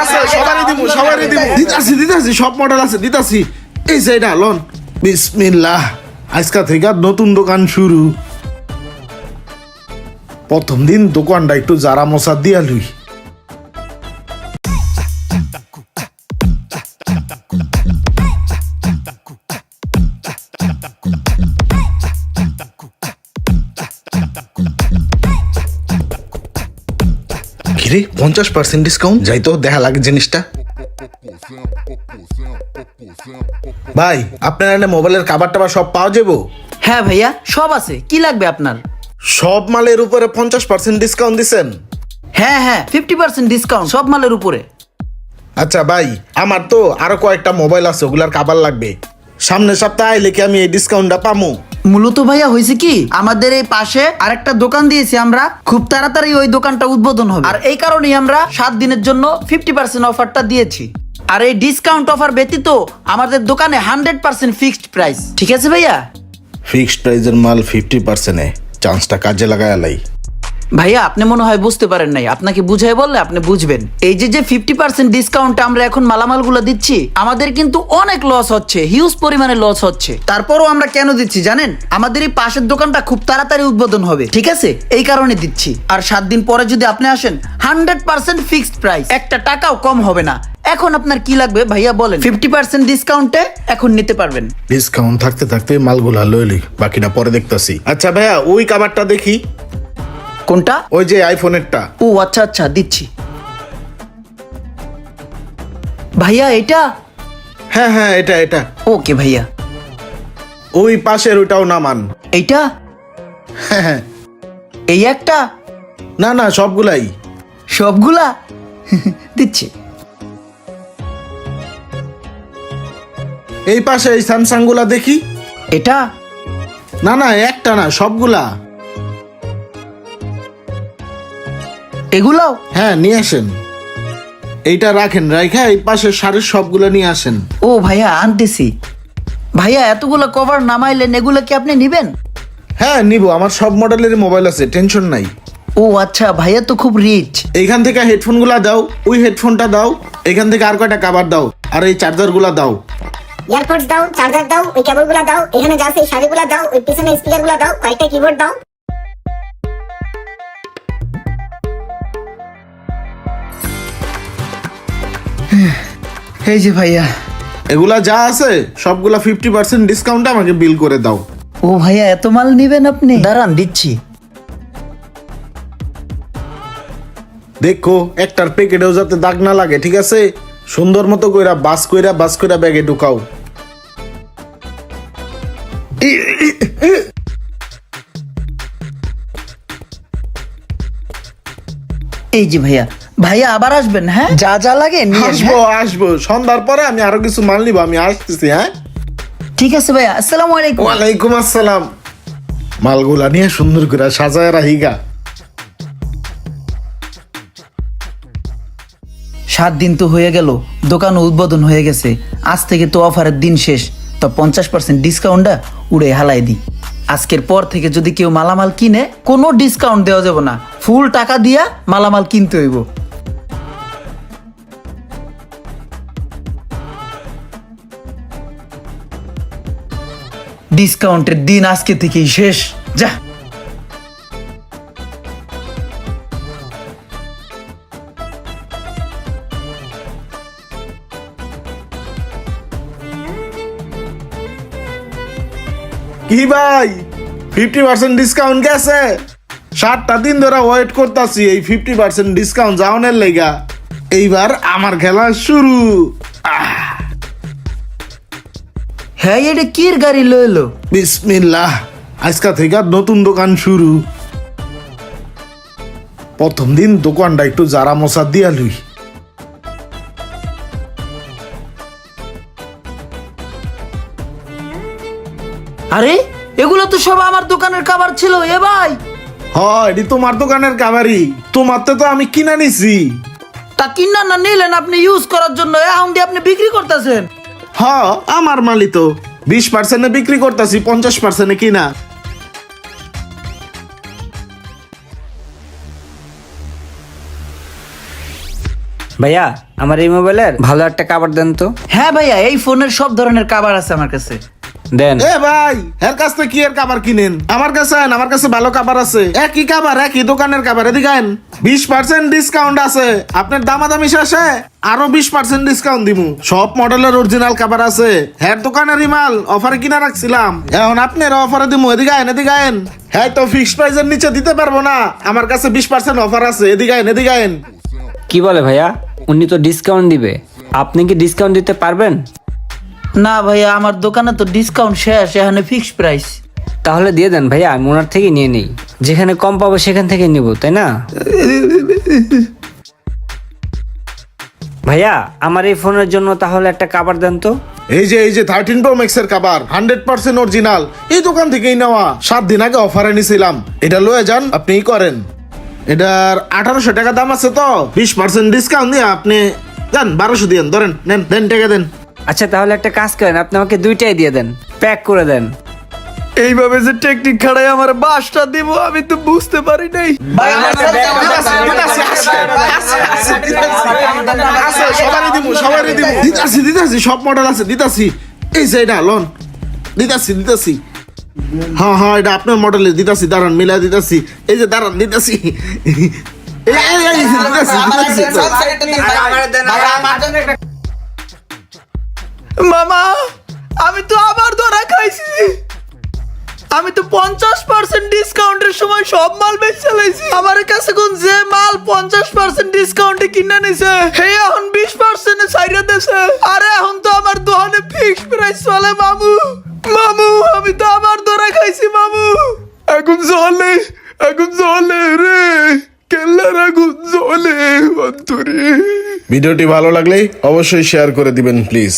আছে সবারই দিমু দিতাছি সব মডেল আছে দিতাছি এই যে এটা লন বিসমিল্লাহ আজকা থেকে নতুন দোকান শুরু প্রথম দিন দোকানটা একটু জারা মশা দিয়া লুই কিরে 50% ডিসকাউন্ট যাই তো দেখা লাগে জিনিসটা ভাই আপনার এখানে মোবাইলের কাভার টাভার সব পাওয়া যাবো হ্যাঁ ভাইয়া সব আছে, কি লাগবে আপনার? সব মালের উপরে 50% ডিসকাউন্ট দিছেন হ্যাঁ 50% ডিসকাউন্ট সব মালের উপরে। আচ্ছা ভাই আমার তো আরো কয়েকটা মোবাইল আছে ওগুলার কাভার লাগবে সামনের সপ্তাহে আইলে কি আমি এই ডিসকাউন্টটা পামু মূলত ভাইয়া হয়েছে কি আমাদের এই পাশে আরেকটা দোকান দিয়েছি আমরা, খুব তাড়াতাড়ি ওই দোকানটা উদ্বোধন হবে আর এই কারণেই আমরা 7 দিনের জন্য 50% অফারটা দিয়েছি। আর এই ডিসকাউন্ট অফার ব্যতীত আমাদের দোকানে 100% ফিক্সড প্রাইস। ঠিক আছে ভাইয়া? ফিক্সড প্রাইজের মাল 50% এ চান্সটা কাজে লাগায় লাই ভাইয়া আপনি মনে হয় বুঝতে পারেন নাই, আপনাকে বুঝাই বললে আপনি বুঝবেন। এই যে 50% ডিসকাউন্ট আমরা এখন মালামালগুলো দিচ্ছি আমাদের কিন্তু অনেক লস হচ্ছে, হিউজ পরিমাণে লস হচ্ছে। তারপরও আমরা কেন দিচ্ছি জানেন? আমাদের এই পাশের দোকানটা খুব তাড়াতাড়ি উদ্বোধন হবে, ঠিক আছে? এই কারণে দিচ্ছি। আর 7 দিন পরে যদি আপনি আসেন 100% ফিক্সড প্রাইস, একটা টাকাও কম হবে না। এখন আপনার কি লাগবে ভাইয়া বলেন? 50% ডিসকাউন্টে এখন নিতে পারবেন। ডিসকাউন্ট থাকতে থাকতে মালগুলা লইলি বাকিটা পরে দেখতাছি। আচ্ছা ভাইয়া ওই কাভারটা দেখি। কোনটা? ওই যে আইফোনেরটা। ও আচ্ছা দিচ্ছি। ভাইয়া এটা? হ্যাঁ এটা ওকে ভাইয়া। ওই পাশের ওইটাও নামান। এইটা? হ্যাঁ এই একটা? না সবগুলাই। সবগুলা দিচ্ছি। এই পাশে এই স্যামসাং গুলা দেখি। এটা? না একটা না সবগুলা। এগুলাও? হ্যাঁ নিয়ে আসেন। এইটা রাখেন, রাইখা এই পাশের শাড়ির সবগুলা নিয়ে আসেন। ও ভাইয়া আনতেছি। ভাইয়া এতগুলো কভার নামাইলেন, এগুলো কি আপনি নিবেন? হ্যাঁ নিব, আমার সব মডেলের মোবাইল আছে, টেনশন নাই। ও আচ্ছা, ভাইয়া তো খুব রিচ। এইখান থেকে হেডফোন গুলা দাও, ওই হেডফোনটা দাও, এখান থেকে আর কয়টা কাভার দাও, আর এই চার্জার গুলা দাও। ইয়ারপডস দাও, চার্জার দাও, ওই কেবলগুলো দাও, এখানে যা আছে শাড়িগুলো দাও, ওই পিছনে স্পিকারগুলো দাও, কয়েকটা কিবোর্ড দাও। এই যে ভাইয়া, এগুলা যা আছে সবগুলা 50% ডিসকাউন্টে আমাকে বিল করে দাও। ও ভাইয়া এত মাল নিবেন আপনি? দাঁড়ান দিচ্ছি। দেখো একটার প্যাকেটেও যাতে দাগ না লাগে, ঠিক আছে? সুন্দর মতো কইরা বাস কইরা ব্যাগে ঢুকাও। এই যে ভাইয়া আবার আসবেন? হ্যাঁ যা লাগে নিয়ে আসবো সন্ধ্যার পরে আমি আরো কিছু মাল নিব, আমি আসতেছি। হ্যাঁ ঠিক আছে ভাইয়া, আসসালামু আলাইকুম। ওয়ালাইকুম আসসালাম। মালগুলা নিয়ে সুন্দর করে সাজায় রাখিগা। 7 দিন তো হয়ে গেল, দোকান উদ্বোধন হয়ে গেছে, আজ থেকে তো অফারের দিন শেষ। তো 50% ডিসকাউন্টটা উড়ে হালাই দিই। আজকের পর থেকে যদি কেউ মালামাল কিনে কোনো ডিসকাউন্ট দেওয়া যাবে না, ফুল টাকা দিয়া মালামাল কিনতে হইব। ডিসকাউন্টের দিন আজকে থেকেই শেষ। যা কি ভাই 50% ডিসকাউন্ট গেছে? 7টা দিন ধরে ওয়েট করতেছি এই 50% ডিসকাউন্ট যাওনের লেগা। এইবার আমার খেলা শুরু। হ্যাঁ এটা কির গাড়ি লইলো? বিসমিল্লাহ আজকা থেকে নতুন দোকান শুরু। প্রথম দিন দোকানটা একটু জারা মশা দিয়া লুই। আরে এগুলো তো সব আমার দোকানের খাবার ছিল। এ ভাই, হয় এটি তোমার দোকানের কাবারি, তোমার তো আমি কিনা নিছি। তা কিনা না নিলেন আপনি ইউজ করার জন্য, এখন দিয়ে আপনি বিক্রি করতেছেন। হ্যাঁ আমার মালি তো 20% বিক্রি করতেছি, 50% কিনা। ভাইয়া আমার এই মোবাইলের ভালো একটা কাভার দেন তো। হ্যাঁ ভাইয়া, এই ফোনের সব ধরনের কাভার আছে আমার কাছে। দেন। এ ভাই এর কাছ থেকে কি এর কাবার কিনেন? আমার কাছে আন, আমার কাছে ভালো কাবার আছে। একই কাবার, একই দোকানের কাবার। এদিকে আন, 20% ডিসকাউন্ট আছে। আপনার দামাদামি শেষে আরো 20% ডিসকাউন্ট দিমু। সব মডেলের অরিজিনাল কাবার আছে। হ্যাঁ দোকানেরই মাল অফারে কিনা রাখছিলাম, এখন আপনার অফারে দিমু। এদিকে আন, এদিকে আন। হ্যাঁ তো ফিক্সড প্রাইসের নিচে দিতে পারবো না, আমার কাছে 20% অফার আছে। এদিকে আন, এদিকে আন। কি বলে ভাইয়া, উনি তো ডিসকাউন্ট দিবে, আপনি কি ডিসকাউন্ট দিতে পারবেন? না ভাইয়া, আমার দোকানে তো ডিসকাউন্ট শেষ, এখানে ফিক্সড প্রাইস। তাহলে দিয়ে দেন ভাইয়া, আমি ওনার থেকে নিয়ে নিই। যেখানে কম পাবো সেখান থেকে নিব, তাই না? ভাইয়া আমার এই ফোনের জন্য তাহলে একটা কাভার দেন তো। এই যে 13 Pro Max এর কাবার 100% অরিজিনাল, এই দোকান থেকেই নেওয়া। 7 দিন আগে অফারে নিছিলাম। এটা লয়ে যান, আপনি ই করেন। এটার 1800 টাকা দাম আছে, তো 20% ডিসকাউন্ট দিয়ে আপনি যান 1200 দিয়েন। ধরেন, নেন দেন, টাকা দেন। আচ্ছা তাহলে একটা কাজ করেন, আপনি আমাকে দুইটাই দিয়ে দেন, প্যাক করে দেন। এইভাবে যে টেকনিক খাড়াই আমার বাসটা দিব আমি তো বুঝতে পারি নাই। দিতাছি, সব মডেল আছে, দিতাছি। এই যে এটা লোন দিতাছি। হ্যাঁ এটা আপনার মডেলের দিতাছি। দাঁড়ান, মিলা দিতাছি। এই যে দাঁড়ান, দিতাছি। মামা, আমি তো আবার ধরা খাইছি। আমি তো 50% ডিসকাউন্টের সময় সব মাল বেচে চালাইছি। আমার কাছে কোন যে মাল 50% ডিসকাউন্টে কিনে নিছে, হে এখন 20% এ ছাইরা দেছে। আরে এখন তো আমার দোকানে ফিক্সড প্রাইস চলে মামু। আমি তো আবার ধরা খাইছি মামু। এখন জ্বলে রে, কেল্লার আগুন জ্বলে অন্তরে। ভিডিওটি ভালো লাগলে অবশ্যই শেয়ার করে দিবেন প্লিজ।